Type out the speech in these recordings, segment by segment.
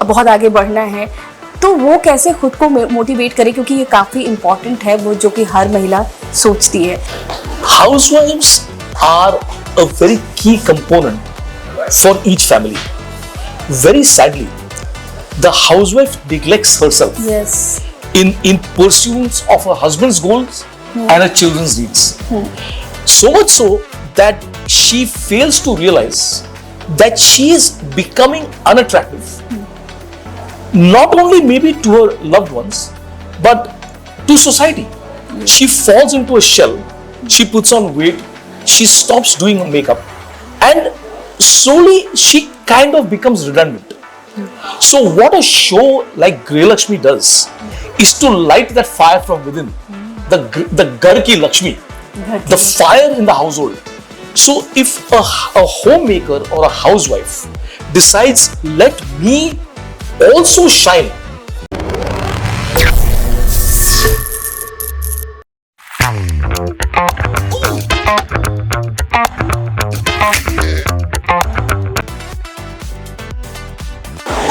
बहुत आगे बढ़ना है, तो वो कैसे खुद को मोटिवेट करे, क्योंकि ये काफ़ी इम्पोर्टेंट है, वो जो कि हर महिला सोचती है। Housewives are a very key component for each family. Very sadly, the housewife neglects herself Yes. in pursuit of her husband's goals and her children's needs. So much so that she fails to realize that she is becoming unattractive. Not only maybe to her loved ones, but to society. She falls into a shell, she puts on weight, she stops doing makeup, and slowly she kind of becomes redundant. So what a show like Grey Lakshmi does is to light that fire from within, the Gar ki Lakshmi, the fire in the household. So if a homemaker or a housewife decides, let me also shine,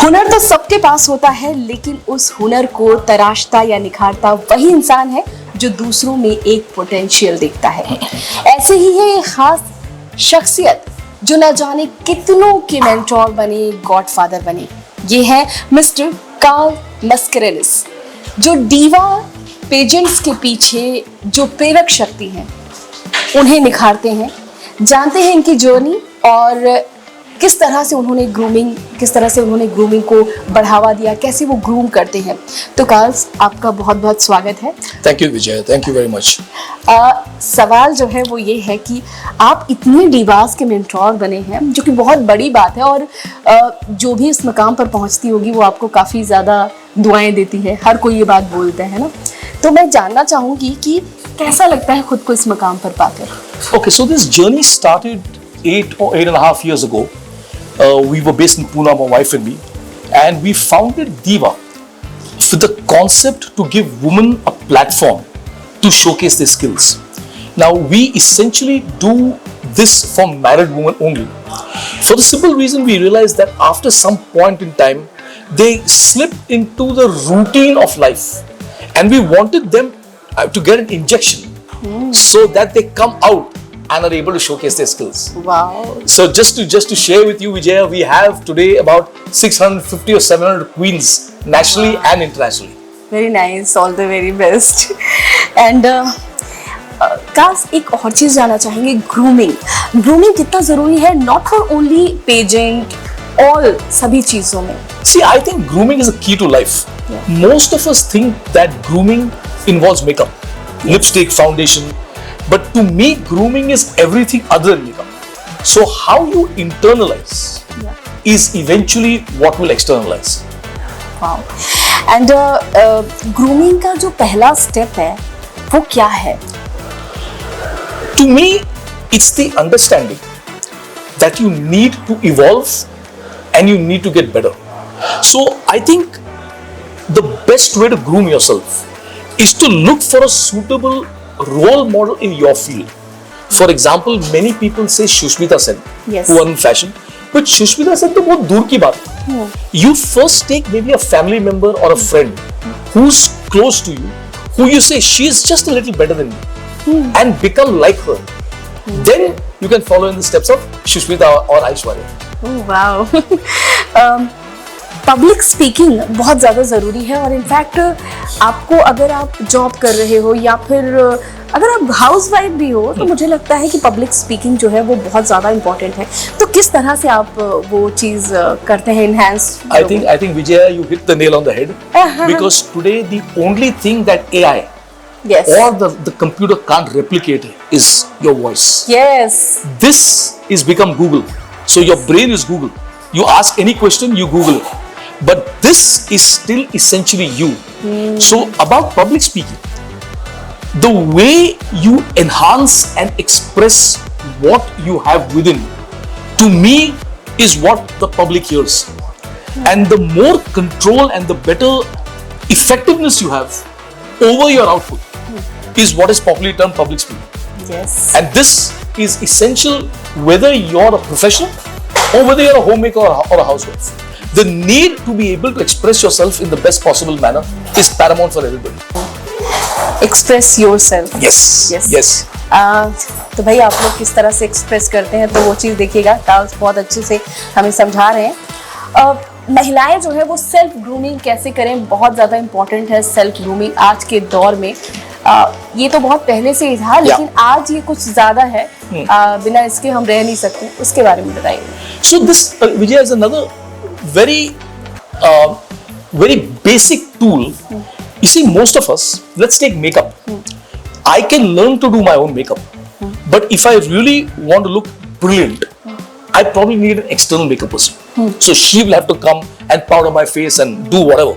हुनर तो सबके पास होता है, लेकिन उस हुनर को तराशता या निखारता वही इंसान है जो दूसरों में एक पोटेंशियल देखता है। ऐसे ही है एक खास शख्सियत जो न जाने कितनों के मेंटोर बने, गॉडफादर बने। ये है मिस्टर कार्ल मस्करेलिस, जो डीवा पेजेंट्स के पीछे जो प्रेरक शक्ति है उन्हें निखारते हैं, जानते हैं इनकी जर्नी और किस तरह से उन्होंने ग्रूमिंग को बढ़ावा दिया, कैसे वो ग्रूम करते हैं। तो कार्ल, आपका बहुत बहुत स्वागत है। Thank you Vijay, thank you very much. सवाल जो है वो ये है कि आप इतने डिवास के मेंटोर बने हैं, जो कि बहुत बड़ी बात है, और जो भी इस मकाम पर पहुंचती होगी वो आपको काफ़ी ज़्यादा दुआएं देती है, हर कोई ये बात बोलता है ना। तो मैं जानना चाहूँगी कि कैसा लगता है खुद को इस मकाम पर पाकर। Okay, so this journey started 8.5 years ago. We were based in Pune, my wife and me, and we founded Diva with the concept to give women a platform to showcase their skills. Now, we essentially do this for married women only, for the simple reason we realized that after some point in time, they slipped into the routine of life, and we wanted them to get an injection so that they come out and are able to showcase their skills. Wow. So just to share with you, Vijaya, we have today about 650 or 700 queens nationally and internationally. Very nice, all the very best. And काश एक और चीज़ जानना चाहेंगे, grooming कितना ज़रूरी है, not for only pageant, all सभी चीज़ों में। See, I think grooming is a key to life. Yeah. Most of us think that grooming involves makeup, lipstick, foundation. But to me, grooming is everything other than makeup. So how you internalize is eventually what will externalize. Wow. And grooming का जो पहला step है वो क्या है? To me, it's the understanding that you need to evolve and you need to get better. So I think the best way to groom yourself is to look for a suitable role model in your field. For example, many people say Shushmita Sen, Yes. who are in fashion, but Shushmita Sen तो बहुत दूर की बात है. You first take maybe a family member or a friend who's close to you, who you say she is just a little better than me, and become like her. Then you can follow in the steps of Shushmita or Aishwarya. Oh, wow. Public speaking बहुत ज़्यादा ज़रूरी है, और in fact आपको अगर आप job कर रहे हो या फिर अगर आप हाउस वाइफ भी हो, तो मुझे लगता है कि पब्लिक स्पीकिंग जो है वो बहुत ज़्यादा इम्पोर्टेंट है। तो किस तरह से आप वो चीज़ करते हैं enhance? I think Vijaya, you hit the nail on the head. Because today the only thing that AI Yes. or the computer can't replicate is your voice. Yes. This is become Google. So your brain is Google. You ask any question, you Google it. But this is still essentially you. So about public speaking, the way you enhance and express what you have within, to me, is what the public hears. And the more control and the better effectiveness you have over your output is what is popularly termed public speaking. Yes. And this is essential whether you're a professional or whether you're a homemaker or a housewife. the need to be able to express yourself in the best possible manner is paramount for everybody. Express your self. Yes. तो भाई आप लोग किस तरह से express करते हैं, तो वो चीज़ देखिएगा। टाल्स बहुत अच्छे से हमें समझा रहे हैं। महिलाएं जो है वो सेल्फ ग्रूमिंग कैसे करें, बहुत ज़्यादा इम्पोर्टेंट है सेल्फ ग्रूमिंग आज के दौर में। ये तो बहुत पहले से ही था, लेकिन आज ये कुछ ज़्यादा है। बिना इसके हम रह नहीं सकते, उसके बारे में बताइए। So this Vijay is another very basic tool. You see, most of us, let's take makeup. I can learn to do my own makeup, but if I really want to look brilliant, I probably need an external makeup person. So she will have to come and powder my face and do whatever.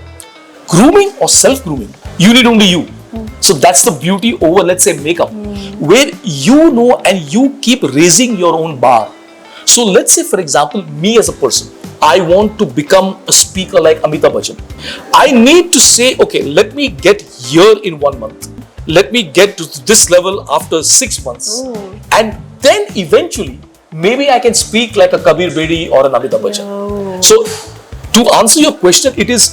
Grooming or self-grooming, you need only you. So that's the beauty over, let's say, makeup, where you know and you keep raising your own bar. So let's say, for example, me as a person, I want to become a speaker like Amitabh Bachchan. I need to say, okay, let me get here in 1 month. Let me get to this level after 6 months. And then eventually, maybe I can speak like a Kabir Bedi or an Amitabh Bachchan. So to answer your question, it is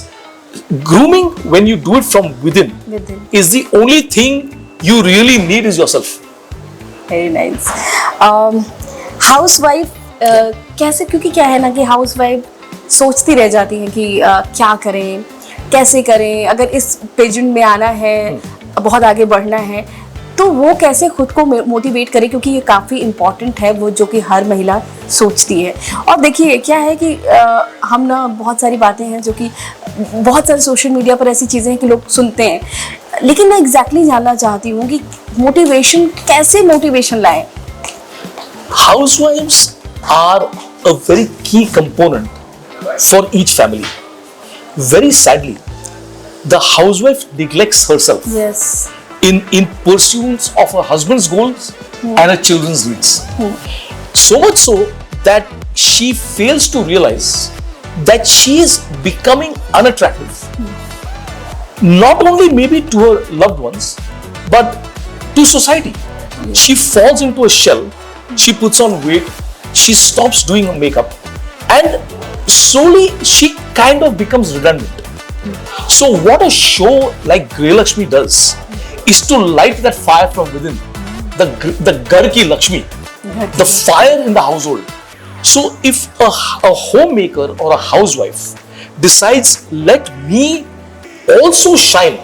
grooming when you do it from within is the only thing you really need is yourself. Very nice. Housewife कैसे, क्योंकि क्या है ना कि housewife सोचती रह जाती हैं कि क्या करें, कैसे करें, अगर इस पेजेंट में आना है, बहुत आगे बढ़ना है, तो वो कैसे खुद को मोटिवेट करे, क्योंकि ये काफ़ी इम्पॉर्टेंट है, वो जो कि हर महिला सोचती है। और देखिए क्या है कि हम ना बहुत सारी बातें हैं जो कि बहुत सारे सोशल मीडिया पर ऐसी चीज़ें हैं कि लोग सुनते हैं, लेकिन मैं एग्जैक्टली जानना चाहती हूँ कि मोटिवेशन कैसे मोटिवेशन लाएं। Housewives are a very key component for each family. Very sadly, the housewife neglects herself in pursuit of her husband's goals and her children's needs. So much so that she fails to realize that she is becoming unattractive. Not only maybe to her loved ones, but to society. She falls into a shell. She puts on weight, she stops doing her makeup, and slowly she kind of becomes redundant. So what a show like Grey Lakshmi does is to light that fire from within, the Gar Ki Lakshmi, the fire in the household. So if a homemaker or a housewife decides, let me also shine,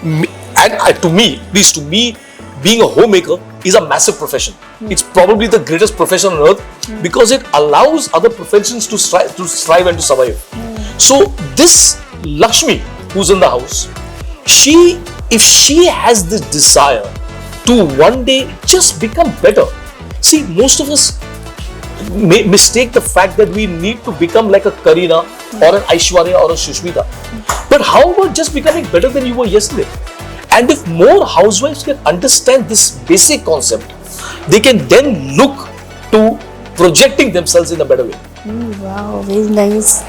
and to me, at least to me, being a homemaker is a massive profession. It's probably the greatest profession on earth because it allows other professions to strive and to survive. So this Lakshmi who's in the house, if she has this desire to one day just become better. See, most of us may mistake the fact that we need to become like a Kareena or an Aishwarya or a Shushmita. But how about just becoming better than you were yesterday? And if more housewives can understand this basic concept, they can then look to projecting themselves in a better way. Wow, very nice.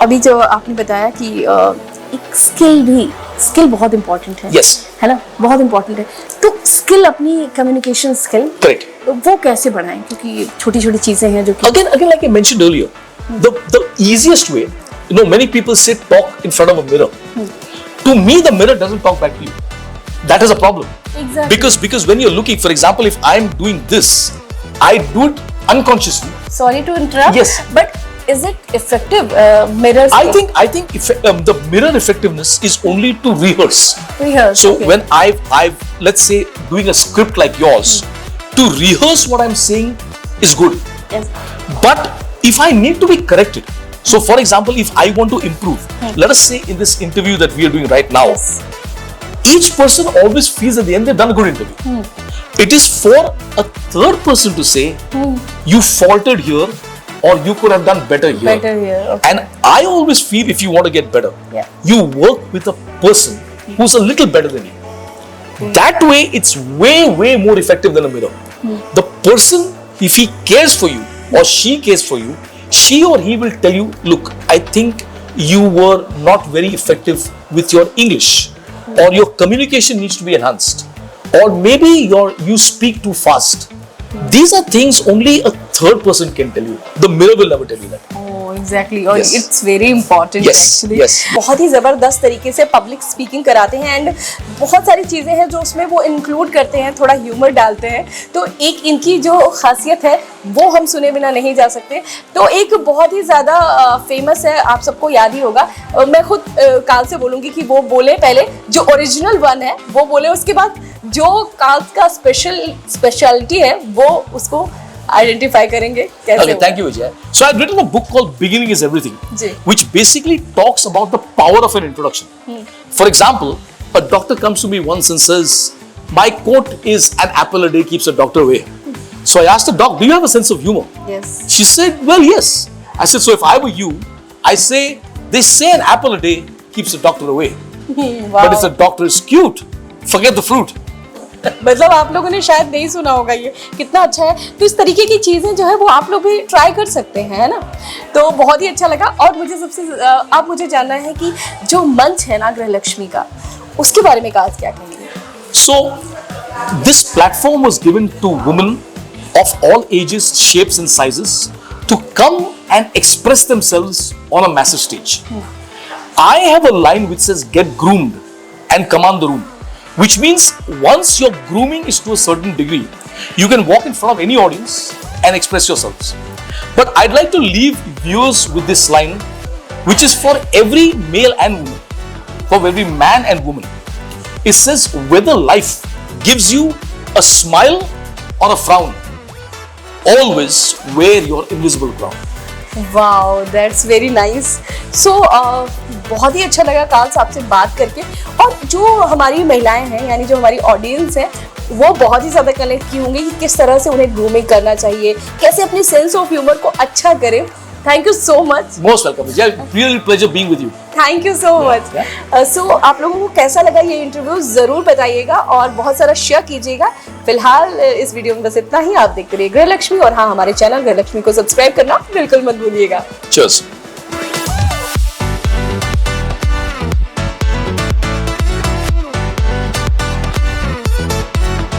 अभी जो आपने बताया कि एक skill बहुत important है, Yes. है ना, बहुत इम्पोर्टेंट है। तो स्किल, अपनी कम्युनिकेशन स्किल, Correct. वो कैसे बढ़ाएं, क्योंकि छोटी छोटी चीजें हैं जो कि Again, like I mentioned earlier, the easiest way, many people say talk in front of a mirror. To me, the mirror doesn't talk back to you. That is a problem. Exactly. Because when you're looking, for example, if I'm doing this, I do it unconsciously. Sorry to interrupt. Yes. But is it effective? Mirrors. I think the mirror effectiveness is only to rehearse. So okay. when I've let's say doing a script like yours, to rehearse what I'm saying is good. Yes. But if I need to be corrected, so for example, if I want to improve, let us say in this interview that we are doing right now, Yes. each person always feels at the end they've done a good interview. It is for a third person to say, you faltered here, or you could have done better here. Better here. Okay. And I always feel if you want to get better, you work with a person who's a little better than you. That way, it's way more effective than a mirror. The person, if he cares for you or she cares for you, she or he will tell you, look, I think you were not very effective with your English, or your communication needs to be enhanced, or maybe you speak too fast. These are things only a third person can tell you. The mirror will never tell you that. Oh, exactly और Yes. It's very important Yes, actually. yes. बहुत ही जबरदस्त तरीके से public speaking कराते हैं and बहुत सारी चीजें हैं जो उसमें वो इंक्लूड करते हैं, थोड़ा ह्यूमर डालते हैं। तो एक इनकी जो खासियत है वो हम सुने बिना नहीं जा सकते। तो एक बहुत ही ज्यादा फेमस है, आप सबको याद ही होगा, मैं खुद काल से बोलूंगी कि वो बोले पहले जो ओरिजिनल वन है वो बोले, उसके बाद जो काल का स्पेशलिटी है वो उसको आइडेंटिफाई करेंगे कैसे Okay, होगा। thank you, Vijay. So I've written a book called Beginning is Everything, ji. which basically talks about the power of an introduction. For example, a doctor comes to me once and says, my quote is, an apple a day keeps a doctor away. So I asked the doc, do you have a sense of humor? Yes. She said, well, yes. I said, so if I were you, I say, they say an apple a day keeps a doctor away. Wow. But if the doctor is cute, forget the fruit. मतलब आप लोगों ने शायद नहीं सुना होगा, ये कितना अच्छा है। तो इस तरीके की चीजें जो है वो आप लोग भी ट्राई कर सकते हैं, है ना। तो बहुत ही अच्छा लगा। और मुझे आप मुझे जानना है कि जो मंच है ना गृहलक्ष्मी का, उसके बारे में आज क्या कहेंगे। So, this platform was given to women of all ages, shapes, and sizes to come and express themselves on a massive stage. I have a line which says, get groomed and command the room, which means once your grooming is to a certain degree, you can walk in front of any audience and express yourselves. But I'd like to leave viewers with this line, which is for every male and woman, for every man and woman. It says, whether life gives you a smile or a frown, always wear your invisible crown. Wow, that's very nice. So बहुत ही अच्छा लगा काल साहब से बात करके। और जो हमारी महिलाएं हैं यानी जो हमारी ऑडियंस है वो बहुत ही ज़्यादा कनेक्ट की होंगी कि किस तरह से उन्हें ग्रूमिंग करना चाहिए, कैसे अपने सेंस ऑफ ह्यूमर को अच्छा करें। Thank you so much. Most welcome. Vijay. Really pleasure being with you. Thank you so much. So आप लोगों को कैसा लगा ये इंटरव्यू ज़रूर बताइएगा और बहुत सारा शेयर कीजिएगा। फिलहाल इस वीडियो में बस इतना ही। आप देखते रहिए गृहलक्ष्मी और हाँ, हमारे चैनल गृहलक्ष्मी को सब्सक्राइब करना बिल्कुल मत भूलिएगा। Cheers.